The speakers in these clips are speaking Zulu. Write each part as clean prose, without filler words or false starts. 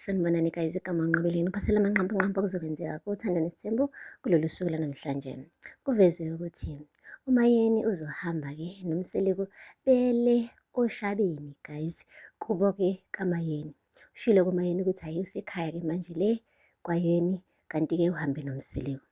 Sanibonani guys, igama uNqobeleni uphasela amanqampanqampa kuzokwenzeka kuthando nesithembu kulolu suku lanamhlanje. Kuvezwe ukuthi uMayeni uzohamba-ke noMseleku bele Oshabeni guys, kubo-ke kaMayeni. Ushilo kuMayeni ukuthi hhayi usekhaya-ke manje le kwayeni, kanti-ke uhambe noMseleku.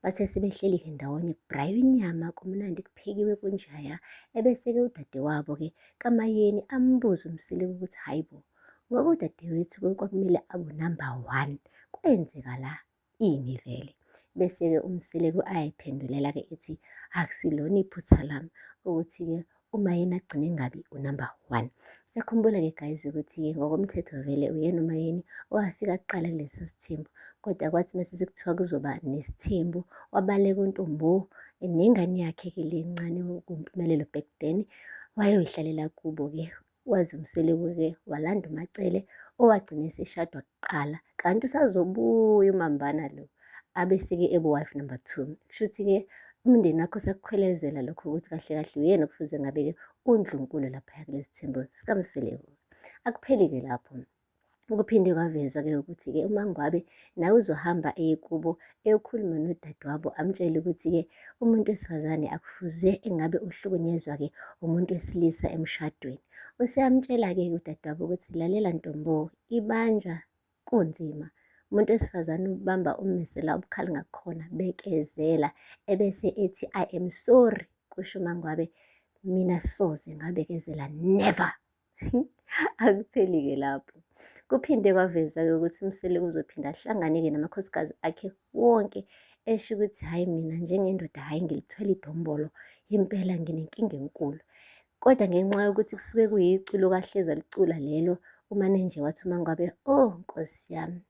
Bathe sebehleli-ke ndawonye kubraywe inyama, kumnandi kuphekiwe kunjaya. Ebese-ke udadewabo-ke kaMayeni ambuza uMseleku ukuthi hayi bo, ngoba udadewethu kwakumele abe number 1, kwenzeka la ini vele? Bese-ke uMseleku ayiphendulela-ke ethi akusilona iphutha lami ukuthi-ke uMayeni agcine engabi unumber 1. Siyakhumbula-ke guys ukuthi-ke ngokomthetho vele uyena uMayeni owafika kuqala kulesi sithembu, kodwa kwathi mase sekuthiwa kuzoba nesithembu wabaleka uNtombo nengane yakhe-ke le ncane kuwumpumelelo back then, wayoyihlalela kubo-ke. Wazi uMseleku-ke walanda uMacele owagcina eseshadwa kuqala, kanti usazobuya umambana lo abese-ke ebo-wife number 2. Kushuthi-ke umndeni wakho usakukhwelezela lokho ukuthi kahle kahle uyena okufuze ngabe-ke uNdlunkulu laphaya kulesi thembu sikaMseleku. Akupheli-ke lapho, ukuphinde kwavezwa-ke ukuthi-ke uma ngabe nawe uzohamba eye kubo eyokhuluma nodadewabo, amtshele ukuthi-ke umuntu wesifazane akufuze engabe uhlukunyezwa-ke umuntu wesilisa emshadweni. Useyamtshela-ke udadewabo ukuthi lalela Ntombo, ibanjwa kunzima. Umuntu wesifazane ubamba ummese la ubukhali ngakhona, bekezela. Ebese ethi I am sorry, kusho uma ngabe mina soze ngabekezela, never. Akupheli-ke lapho, kuphinde kwavezwa-ke ukuthi uMseleku uzophinda ahlangane-ke namakhosikazi akhe wonke, esho ukuthi hhayi mina njengendoda hhayi ngilithwele idombolo, impela nginenkinga enkulu. Kodwa ngenxa yokuthi kusuke kuyiculo kaHleza licula lelo, umanenje wathi uma ngabe oh Nkosi yami,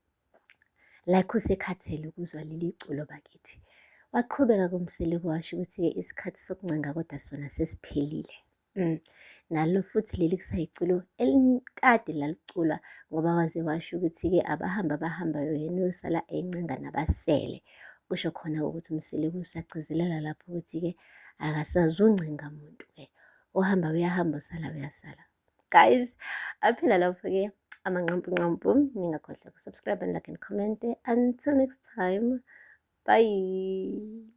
like usekhathele ukuzwa leli culo bakithi. Waqhubeka kuMseleku washo ukuthi-ke isikhathi sokuncenga kodwa sona sesiphelile. Nalo futhi leli kusayiculo elikade laliculwa ngoba waze washo ukuthi-ke abahambayo yena uyosala encenga nabasele. Kusho khona ukuthi uMseleku usagcizelela lapho ukuthi-ke akasazuncenga muntu-ke, ohamba uyahamba, osala uyasala. Guys, aphela lapho-ke amanqampunqampu. Ningakhohlwa ukusubscribe and like and comment. Until next time, bye.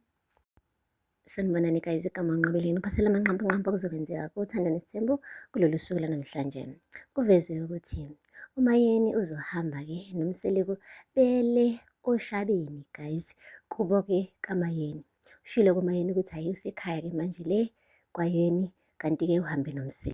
Sanibonani guys, igama uNqobeleni uphasela amanqampanqampa kuzokwenzeka kuthando nesithembu kulolu suku lanamhlanje. Kuvezwe ukuthi uMayeni uzohamba-ke noMseleku bele Oshabeni guys, kubo-ke kaMayeni. Ushilo kuMayeni ukuthi hhayi usekhaya-ke manje le kwayeni, kanti-ke uhambe noMseleku.